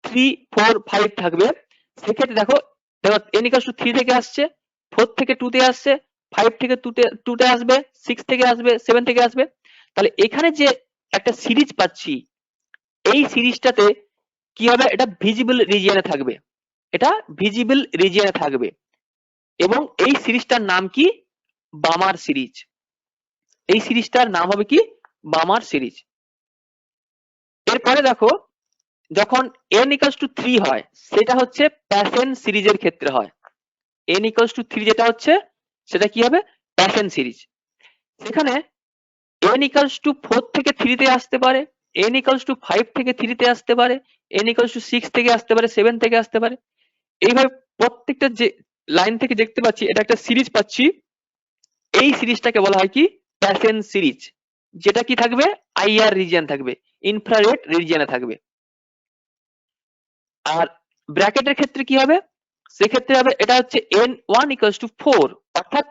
3 4 5 থাকবে, সেক্ষেত্রে দেখো n ইকুয়ালস টু 3 থেকে আসছে, 4 থেকে 2 তে আসছে, 5 থেকে 2 তে আসবে, 6 থেকে আসবে, 7 থেকে আসবে। তাহলে এখানে যে একটা সিরিজ পাচ্ছি, এই সিরিজটাতে কি হবে, এটা ভিজিবল রিজিয়নে থাকবে, এটা ভিজিবল রিজিয়নে থাকবে, এবং এই সিরিজটার নাম কি, বামার সিরিজ। এই সিরিজটার নাম হবে কি, বামার সিরিজ। এরপরে দেখো, যখন n ইকুয়ালস টু 3 হয়, সেটা হচ্ছে প্যাসেন সিরিজের ক্ষেত্রে হয়। n ইকুয়ালস টু 3 যেটা হচ্ছে সেটা কি হবে, প্যাসেন সিরিজ। সেখানে n ইকুয়ালস টু 4 থেকে 3 তে আসতে পারে, n ইকুয়ালস টু 5 থেকে 3 তে আসতে পারে, n ইকুয়ালস টু 6 থেকে আসতে পারে, 7 থেকে আসতে পারে। এইভাবে প্রত্যেকটা যে লাইন থেকে দেখতে পাচ্ছি এটা একটা সিরিজ পাচ্ছি, এই সিরিজটাকে বলা হয় কি, প্যাসেন সিরিজ, যেটা কি থাকবে, আইআর রিজিয়ন থাকবে, ইনফ্রারেড রিজিয়নে থাকবে। আর ব্র্যাকেটের ক্ষেত্রে কি হবে, সেক্ষেত্রে হবে এটা হচ্ছে n1 ইকুয়ালস টু 4, অর্থাৎ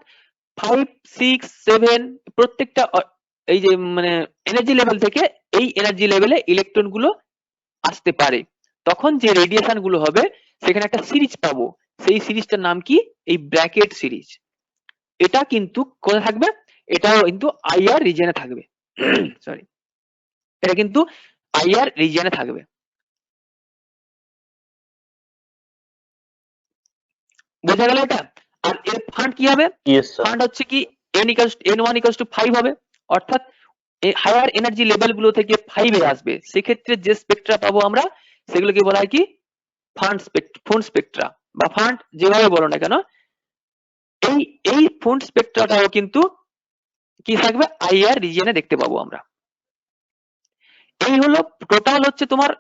5 6 7 প্রত্যেকটা এই যে মানে এনার্জি লেভেল থেকে এই এনার্জি লেভেলে ইলেকট্রন গুলো আসতে পারে। তখন যে রেডিয়েশন গুলো হবে সেখানে একটা সিরিজ পাবো, সেই সিরিজটার নাম কি, এই ব্র্যাকেট সিরিজ। এটা কিন্তু কোথায় থাকবে, এটাও কিন্তু আইআর রিজিয়নে থাকবে। সরি, এটা কিন্তু আইআর রিজিয়নে থাকবে। বোঝা গেল এটা? আর এর ফান্ড কি হবে, ইয়েস স্যার। ফান্ড হচ্ছে কি, n1 ইকুয়ালস টু 5 হবে, অর্থাৎ হায়ার এনার্জি লেভেল গুলো থেকে 5 এ আসবে, সেক্ষেত্রে যে স্পেক্ট্রা পাবো আমরা সেগুলোকে বলা হয় কি, ফান্ড স্পেক্ট্রা বা ফান্ড, যেভাবে বলো না কেন। এই ফান্ড স্পেক্ট্রাটাও কিন্তু কি থাকবে, আইআর রিজিয়নে দেখতে পাবো আমরা। এই হলো টোটাল হচ্ছে তোমার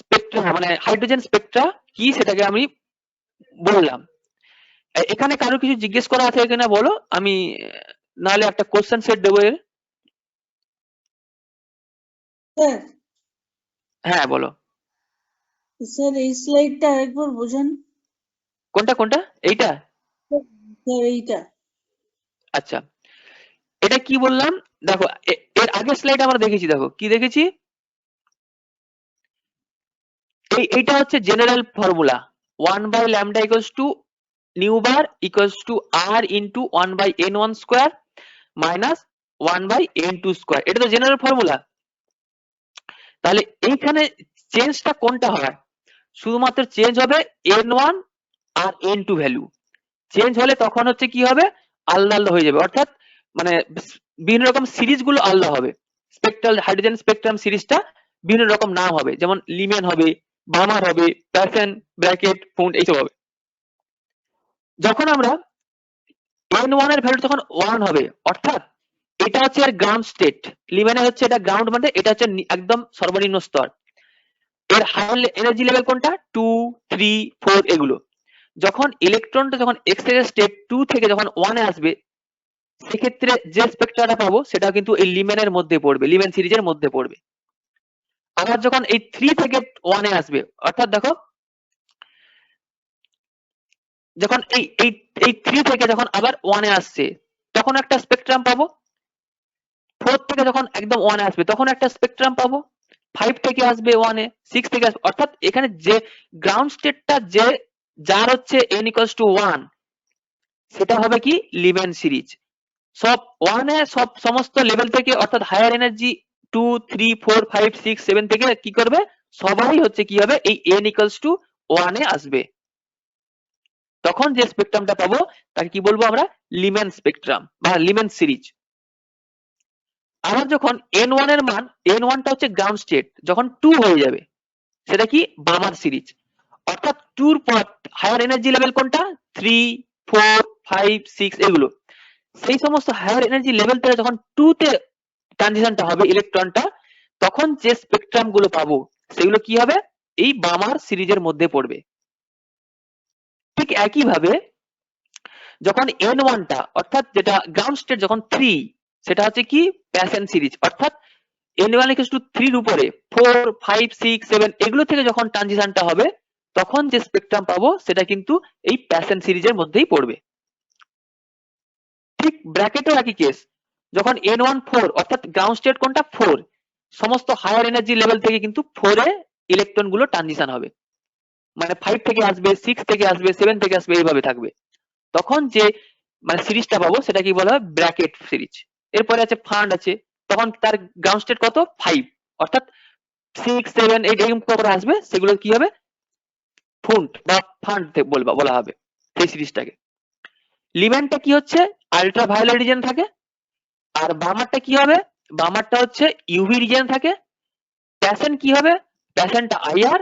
স্পেক্ট্রা, মানে হাইড্রোজেন স্পেক্ট্রা কি সেটাকে আমি বললাম। এখানে কারো কিছু জিজ্ঞেস করা আছে কিনা বলো, আমি নাহলে একটা কোশ্চেন সেট দেবো এর। স্যার হ্যাঁ বলো, স্যার এই স্লাইডটা আরেকবার বোঝান। কোনটা এইটা? এইটা আচ্ছা, এটা কি বললাম দেখো, এর আগের স্লাইড আমরা দেখেছি, দেখো কি দেখেছি, এইটা হচ্ছে general formula, 1 by lambda equals to nu bar equals to r into 1 by n1 square minus 1 by n2 square, এটা তো জেনারেল ফর্মুলা। তাহলে এইখানে চেঞ্জটা কোনটা হয়, শুধুমাত্র চেঞ্জ হবে n1 আর n2 ভ্যালু, চেঞ্জ হলে তখন হচ্ছে কি হবে, আলাদা আলাদা হয়ে যাবে, অর্থাৎ মানে বিভিন্ন রকম সিরিজ গুলো আলাদা হবে, স্পেকট্রাল হাইড্রোজেন স্পেকট্রাম সিরিজটা বিভিন্ন রকম নাম হবে, যেমন লিমেন হবে, বামার হবে, প্যাসেন, ব্র্যাকেট, ফুন্ড, এইসব হবে। যখন আমরা n1 এর ভ্যালু তখন 1 হবে, অর্থাৎ এটা হচ্ছে এর গ্রাউন্ড স্টেট, লিমেনে হচ্ছে এটা গ্রাউন্ড, মানে এটা হচ্ছে একদম সর্বনিম্ন স্তর, এর হায়ার এনার্জি লেভেল কোনটা, 2, 3, 4 এগুলো। যখন ইলেকট্রনটা যখন এক্সাইটেড স্টেট 2 থেকে যখন 1 এ আসবে, সেক্ষেত্রে যে স্পেকট্রাটা পাবো সেটা কিন্তু এই লিমেনের মধ্যে পড়বে, লিমেন সিরিজের মধ্যে পড়বে। আবার যখন এই 3 থেকে 1 এ আসবে, অর্থাৎ দেখো যখন এই 3 থেকে যখন আবার 1 এ আসছে, তখন একটা স্পেকট্রাম পাবো। 4 থেকে যখন একদম 1 এ আসবে তখন একটা স্পেকট্রাম পাবো। 5 থেকে আসবে 1 এ, 6 থেকে আসবে, অর্থাৎ এখানে যে গ্রাউন্ড স্টেটটা যে যার হচ্ছে n equals to 1, সেটা হবে কি লিমেন সিরিজ। সব 1 এ সব সমস্ত লেভেল থেকে, অর্থাৎ হায়ার এনার্জি 2, 3, 4, 5, 6, 7 থেকে কি করবে, সবাই হচ্ছে কি হবে এই n equals to 1 এ আসবে। তখন যে স্পেকট্রামটা পাবো তাকে কি বলবো আমরা, লিমেন স্পেকট্রাম বা লিমেন সিরিজ। আবার যখন n1 এর মান, n1 টা হচ্ছে গ্রাউন্ড স্টেট, যখন 2 হয়ে যাবে সেটা কি বামার সিরিজ, অর্থাৎ 2 এর পর হায়ার এনার্জি লেভেল কোনটা, 3, 4, 5, 6 এগুলো, সেই সমস্ত হায়ার এনার্জি লেভেল থেকে যখন 2 তে ট্রানজিশনটা হবে ইলেকট্রনটা, তখন যে স্পেকট্রাম গুলো পাবো সেগুলো কি হবে, এই বামার সিরিজের মধ্যে পড়বে। ঠিক একই ভাবে যখন n1 টা, অর্থাৎ যেটা গ্রাউন্ড স্টেট যখন 3, সেটা হচ্ছে কি প্যাসেন সিরিজ, অর্থাৎ n1 equals to 3 এর উপরে 4, 5, 6, 7 এগুলো থেকে যখন ট্রানজিশনটা হবে, তখন যে স্পেকট্রাম পাবো সেটা কিন্তু এই প্যাসেন সিরিজের মধ্যেই পড়বে। ঠিক ব্র্যাকেটও একই কেস, যখন n1 4, অর্থাৎ গ্রাউন্ড স্টেট কোনটা 4, সমস্ত হায়ার এনার্জি লেভেল থেকে কিন্তু 4 এ ইলেকট্রন গুলো ট্রানজিশন হবে, মানে 5 থেকে আসবে, 6 থেকে আসবে, 7 থেকে আসবে, এইভাবে থাকবে। তখন যে মানে সিরিজটা পাবো সেটা কি বলা হয়, ব্র্যাকেট সিরিজ। এরপরে আছে ফান্ড আছে, তখন তার গ্রাউন্ড স্টেট কত 5, অর্থাৎ 6, 7, 8 এরকম করে আসবে, সেগুলো কি হবে ফুন্ড বা ফান্ড বলা হবে সেই সিরিজটাকে। লিমেনটা কি হচ্ছে আলট্রা ভায়োলেট রিজিয়ন থাকে, আর বামারটা কি হবে, বামারটা হচ্ছে ইউভি রিজিয়ন থাকে। প্যাসেন কি হবে, প্যাসেনটা আইআর,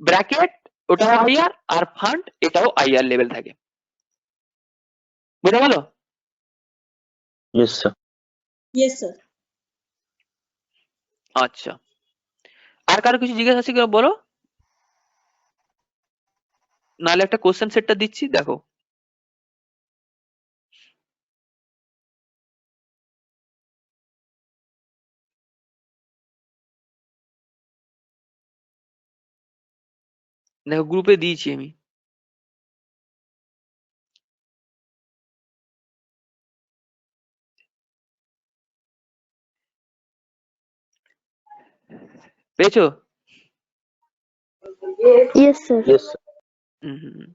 ব্র্যাকেট ওটাও আইআর, আর ফান্ড এটাও আইআর লেভেল থাকে। বুঝা গেল? Yes sir. Yes sir. আচ্ছা, আর কারো কিছু জিজ্ঞাসা আছে কেউ বলো, নাহলে একটা কোশ্চেন সেটটা দিচ্ছি দেখো। দেখো গ্রুপে দিয়েছি আমি। পেয়েছো? Yes, sir. Yes sir. হুম হুম হুম।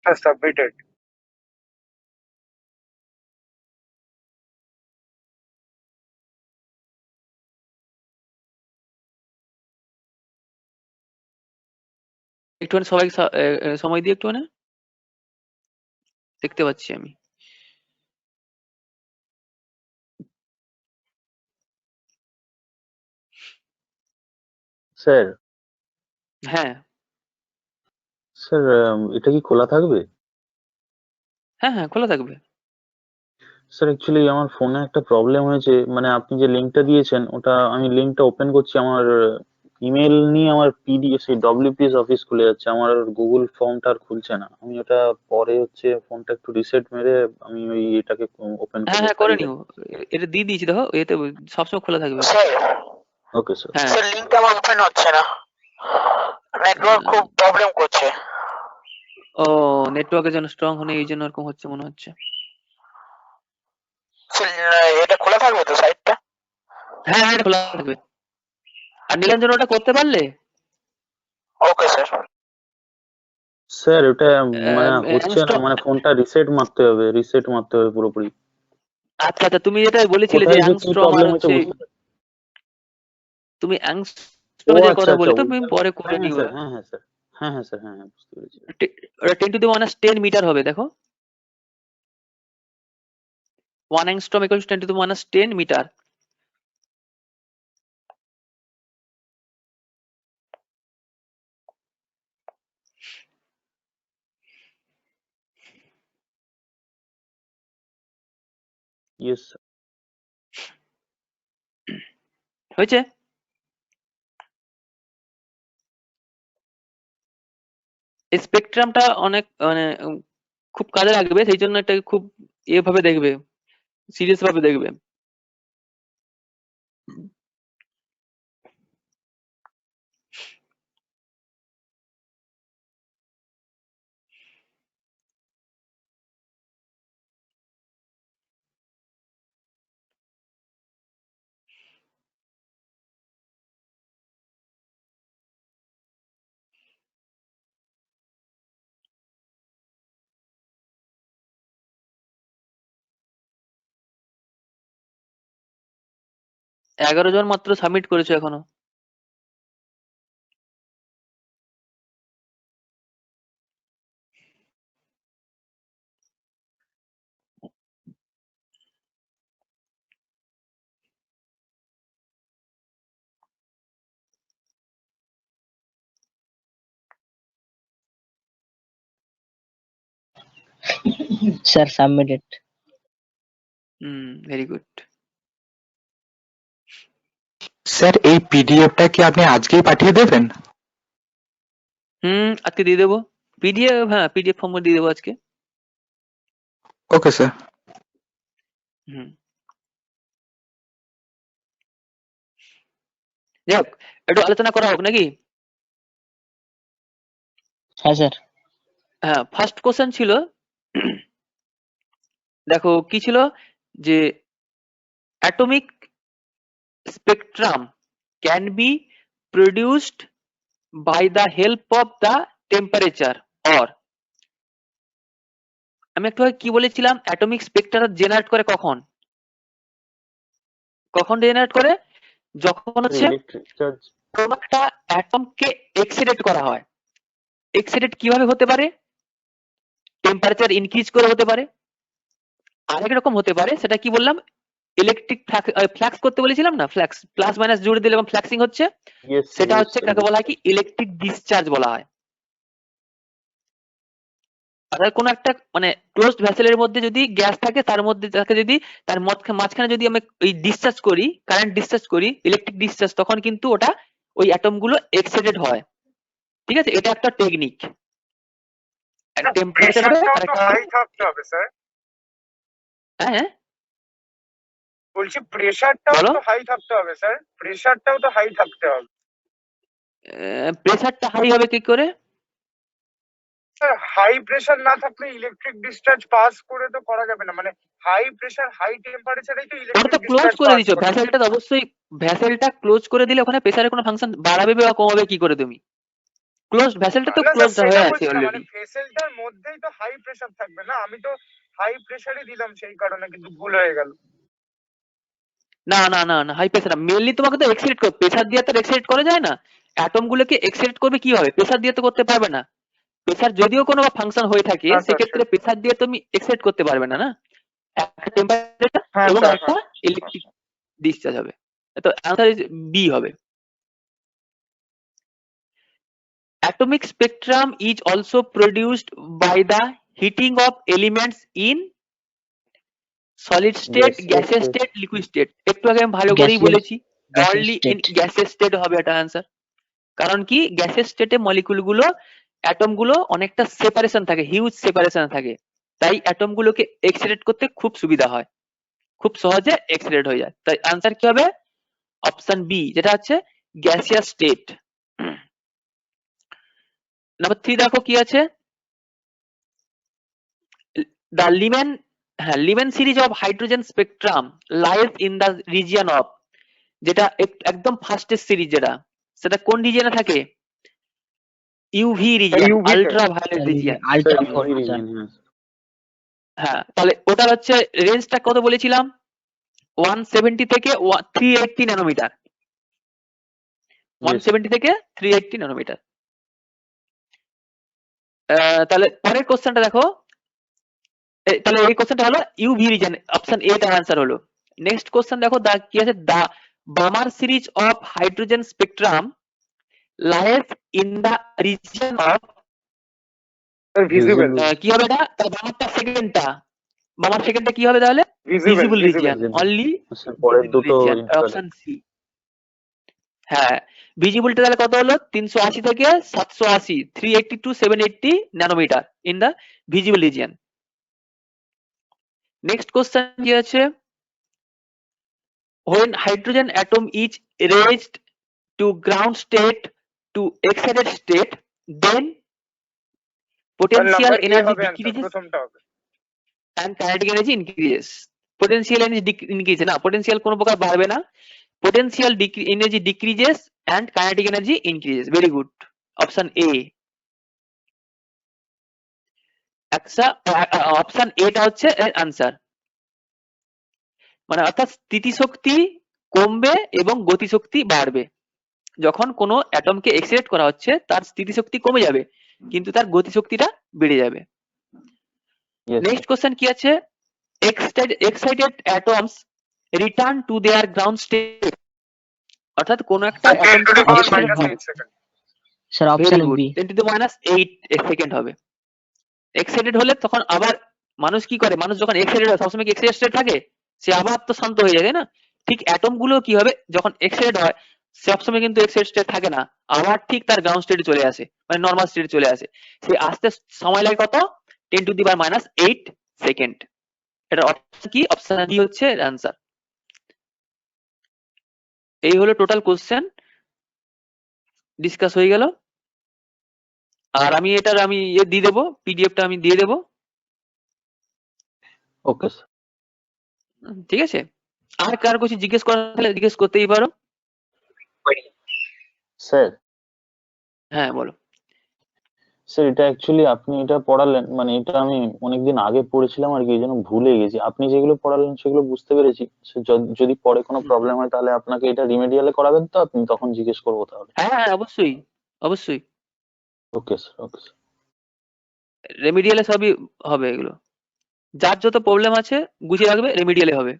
Submitted. একটুখানি সবাই সময় দিয়ে একটুখানি দেখতে পাচ্ছি আমি। স্যার হ্যাঁ স্যার এটা কি খোলা থাকবে? হ্যাঁ হ্যাঁ খোলা থাকবে। স্যার অ্যাকচুয়ালি আমার ফোনে একটা প্রবলেম হয়েছে, মানে আপনি যে লিঙ্কটা দিয়েছেন ওটা আমি লিঙ্কটা ওপেন করছি, আমার ইমেল নিয়ে আমার পিডিএফ সেই ডব্লিউপিএস অফিস খুলে যাচ্ছে, আমার গুগল ফর্মটা আর খুলছে না। আমি ওটা পরে হচ্ছে ফোনটা একটু রিসেট মেরে আমি ওই এটাকে ওপেন হ্যাঁ করবো হ্যাঁ করে ফাইলটা। নিও, এটা দিয়ে দিয়েছি দেখো, এতে সবসময় খোলা থাকবে। Sir okay sir. হ্যাঁ স্যার লিংকটা আমার ওপেন হচ্ছে না, নেটওয়ার্ক খুব প্রবলেম করছে। ও নেটওয়ার্কের জন্য স্ট্রং হলে এই জন্য এরকম হচ্ছে মনে হচ্ছে। স্যার এটা খোলা থাকবে তো সাইটটা? হ্যাঁ হ্যাঁ এটা খোলা থাকবে। আর নীলাঞ্জন ওটা করতে পারলে? Okay sir. স্যার ওটা মানে হচ্ছে না, Angstrom- মানে ফোনটা রিসেট মারতে হবে, রিসেট মারতে হবে পুরোপুরি। আচ্ছা আচ্ছা, তুমি যেটা বলেছিলে যে কোথায় যে কি অ্যাংস্ট্রম আর প্রবলেম হচ্ছে হচ্ছে, বুঝতে পারছি। তুমি ও অ্যাংস্ট্রমের যে আচ্ছা কথা আচ্ছা, বলে তো তুমি ওইটা। পরে করে হ্যাঁ নিও। স্যার, হ্যাঁ হ্যাঁ স্যার, হ্যাঁ হ্যাঁ স্যার, হ্যাঁ হ্যাঁ বুঝতে পেরেছি। ওটা 10 to the minus 10 মিটার হবে দেখো, 1 angstrom equals 10 to the minus 10 metre. Yes. হয়েছে? এই স্পেকট্রামটা অনেক মানে খুব কাজে লাগবে, সেই জন্য এটাকে খুব এভাবে দেখবে, সিরিয়াস ভাবে দেখবে। জন মাত্র সাবমিট করেছো এখনো। Sir, submitted. Very good. Sir এই পিডিএফটা কি আপনি আজকেই পাঠিয়ে দেবেন? আজকে দিয়ে দেবো পিডিএফ, হ্যাঁ পিডিএফ ফর্ম দিয়ে দেবো আজকে। Okay sir. হুম যাই হোক, একটু আলোচনা করা হোক নাকি? হ্যাঁ স্যার। হ্যাঁ, ফার্স্ট কোশ্চেন ছিল, দেখো কি ছিল, যে atomic spectrum can be produced by the help of the temperature or, আমি একটু আগে কি বলেছিলাম, অ্যাটমিক স্পেকট্রাম জেনারেট করে কখন, কখন জেনারেট করে, যখন হচ্ছে ইলেকট্রিক চার্জ। কোন একটা অ্যাটমকে এক্সিডেট করা হয়। এক্সিডেট কিভাবে হতে পারে? টেম্পারেচার ইনক্রিজ করে হতে পারে, আরেক রকম হতে পারে, সেটা কি বললাম, ইলেকট্রিক ফ্ল্যাক্স করতে বলেছিলাম না, ফ্ল্যাক্স প্লাস মাইনাস জুড়ে দিলে এবং ফ্ল্যাক্সিং হচ্ছে, ইয়েস সেটা হচ্ছে কাকে বলা হয় কি, ইলেকট্রিক ডিসচার্জ বলা হয়। অর্থাৎ কোনো একটা মানে ক্লোজড ভেসেলের মধ্যে যদি গ্যাস থাকে, তার মধ্যে তাকে যদি তার মাঝখানে যদি আমি ওই ডিসচার্জ করি, কারেন্ট ডিসচার্জ করি, ইলেকট্রিক ডিসচার্জ, তখন কিন্তু ওটা ওই অ্যাটম গুলো এক্সাইটেড হয়। ঠিক আছে, এটা একটা টেকনিক। টেম্পারেচার হবে আর একটা হাই থাকতে হবে স্যার। হ্যাঁ হ্যাঁ বলছি প্রেসারটাও বলো। তো হাই থাকতে হবে স্যার, প্রেসারটাও তো হাই থাকতে হবে। প্রেসারটা হাই হবে কি করে? স্যার হাই প্রেসার না থাকলে ইলেকট্রিক ডিসচার্জ পাস করে তো করা যাবে না, মানে হাই প্রেসার হাই টেম্পারেচারেই তো ওটা তো ইলেকট্রিক ক্লোজ ডিসচার্জ করে পাস দিছো, ভ্যাসেলটা তো অবশ্যই, ভ্যাসেলটা ক্লোজ করে দিলে ওখানে প্রেসারের কোনো ফাংশন বাড়াবে বা কমাবে কি করে তুমি? ক্লোজড ভেসেলটা তো না স্যার ক্লোজড সেটা হয়ে আছে বলছি না, মানে অলরেডি। ভেসেলটার মধ্যেই তো হাই প্রেসার থাকবে না, আমি তো হাই প্রেসারই দিলাম সেই কারণে কিন্তু ভুল হয়ে গেল। না না না না, হাই প্রেসার মেনলি তোমাকে তো এক্সিলেট করবে, প্রেসার দিয়ে তো এক্সিলেট করা যায় না। অ্যাটম গুলোকে এক্সিলেট করবে কিভাবে? প্রেসার দিয়ে তো করতে পারবে না। প্রেসার যদিও কোনো ফাংশন হয়ে থাকে হ্যাঁ স্যার, সেক্ষেত্রে প্রেসার দিয়ে তুমি এক্সিলেট করতে পারবে না, না একটা টেম্পারেচার হ্যাঁ এবং স্যার, একটা ইলেকট্রিক ডিসচার্জ হবে। তো অ্যান্সার ইজ বি হবে। Atomic spectrum is also produced by the heating of elements in solid state, gaseous state, liquid state. একটু আগে আমি ভালো করেই Gaseous- বলেছি, gaseous only in state. gaseous state হবে এটা অ্যান্সার। কারণ কি, গ্যাসের স্টেটে মলিকুল গুলো, অ্যাটম গুলো অনেকটা সেপারেশন থাকে, হিউজ সেপারেশন থাকে, তাই অ্যাটম গুলোকে এক্সিলেট করতে খুব সুবিধা হয়, খুব সহজে এক্সিলেট হয়ে যায়। তাই অ্যান্সার কি হবে? অপশন বি, যেটা হচ্ছে গ্যাসিয়াস স্টেট। নাম্বার 3 দেখো কি আছে, the Lyman series of hydrogen spectrum lies in the region of, যেটা একদম ফার্স্টের সিরিজ যেটা, সেটা কোন রিজিয়নে থাকে? ইউভি রিজিয়ন, UV তে। Ultraviolet region. Ultraviolet, sir. হ্যাঁ, তাহলে ওটার হচ্ছে রেঞ্জটা কত বলেছিলাম? 170 থেকে 380 ন্যানোমিটার, 170 থেকে 380 ন্যানোমিটার। তাহলে পরের কোশ্চেনটা দেখো, তাহলে এই কোশ্চেনটা হলো ইউভি রিজিয়ন, অপশন এ টার আনসার হলো। নেক্সট কোশ্চেন দেখো, দা কি আছে, the Balmer series of hydrogen spectrum lies in the region of, visible, কি হবে এটা? তাহলে বামারটা সেকেন্ডটা, বামার সেকেন্ডটা কি হবে তাহলে? ভিজিবল রিজিয়ন, অনলি পরের দুটো অপশন সি। হ্যাঁ, ভিজিবলটা তাহলে কত হলো? 380 থেকে 780, 380 to 780 nanometre in the visible region. Next question কি আছে, when hydrogen atom is raised to ground state to excited state, then potential number A energy হবে অ্যান্সার, decreases প্রথমটা হবে। and kinetic energy increases. Potential energy increase না, potential কোনো প্রকার বাড়বে না, potential energy decreases and kinetic energy increases. Very good, option A। আচ্ছা, অপশন এ টা হচ্ছে আনসার, মানে অর্থাৎ স্থিতিশক্তি কমবে এবং গতিশক্তি বাড়বে। যখন কোনো অ্যাটমকে এক্সিলেট করা হচ্ছে তার স্থিতিশক্তি কমে যাবে কিন্তু তার গতিশক্তিটা বেড়ে যাবে। নেক্সট কোশ্চেন কি আছে, excited atoms return to their ground state, অর্থাৎ কোন একটা atom 10 to the power Option minus B. 8 second. Sir, very option good, B. 10 to the minus 8 second হবে। এক্সাইটেড হলে তখন আবার মানুষ কি করে, মানুষ যখন এক্সাইটেড হয় সবসময় কি এক্সাইটেড স্টেট থাকে? সে আবার তো শান্ত হয়ে যায়, তাই না? ঠিক অ্যাটম গুলো কি হবে, যখন এক্সাইটেড হয় সবসময় কিন্তু এক্সাইটেড স্টেট থাকে না, আবার ঠিক তার গ্রাউন্ড স্টেটে চলে আসে, মানে নর্মাল স্টেটে চলে আসে। সে আসতে সময় লাগে কত? 10 to the power minus 8 second. এটা অপশন কি? অপশন বি হচ্ছে অ্যান্সার। এই হলো টোটাল কোশ্চেন, ডিসকাস হয়ে গেল। আর আমি এটার আমি দিয়ে দেবো, পিডিএফটা আমি দিয়ে দেবো, ওকে ঠিক আছে? আর কার কিছু জিজ্ঞেস করার থাকলে জিজ্ঞেস করতেই পারো। স্যার। হ্যাঁ বলো। স্যার এটা অ্যাকচুয়ালি আপনি এটা পড়ালেন, মানে এটা আমি অনেকদিন আগে পড়েছিলাম আর কি, এই জন্য ভুলে গেছি। আপনি যেগুলো পড়ালেন সেগুলো বুঝতে পেরেছি। যদি পরে কোনো প্রবলেম হয় তাহলে আপনাকে এটা রিমেডিয়ালে করাবেন তো, আপনি তখন জিজ্ঞেস করবো তাহলে। হ্যাঁ হ্যাঁ অবশ্যই অবশ্যই, ওকে স্যার, ওকে স্যার। রেমিডিয়ালে সবই হবে এগুলো, যার যত প্রবলেম আছে গুছিয়ে রাখবে, রেমিডিয়ালে হবে।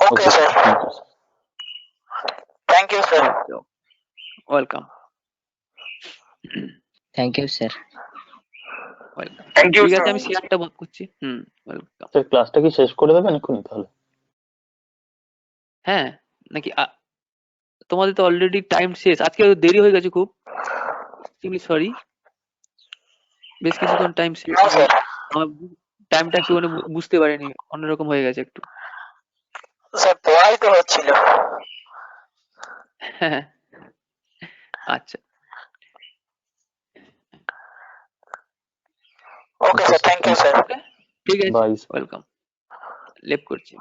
Okay sir, thank you sir. Welcome Thank you, sir. Welcome. Thank you ঠিক আছে, স্যার। আমি শেয়ারটা বন্ধ করছি। ওয়েলকাম। স্যার ক্লাসটা কি শেষ করে দেবেন এক্ষুনি তাহলে? হ্যাঁ নাকি তোমাদের তো অলরেডি টাইম শেষ, আজকে দেরি হয়ে গেছে খুব, সরি, বেশ কিছুক্ষণ টাইম শেষ, না স্যার, আমার টাইমটা একটু মানে বুঝতে পারিনি, অন্যরকম হয়ে গেছে একটু। স্যার পড়াই তো হচ্ছিল। হ্যাঁ আচ্ছা, okay sir, thank you sir. Okay ঠিক আছে, বাই। ওয়েলকাম, লেপ করছি।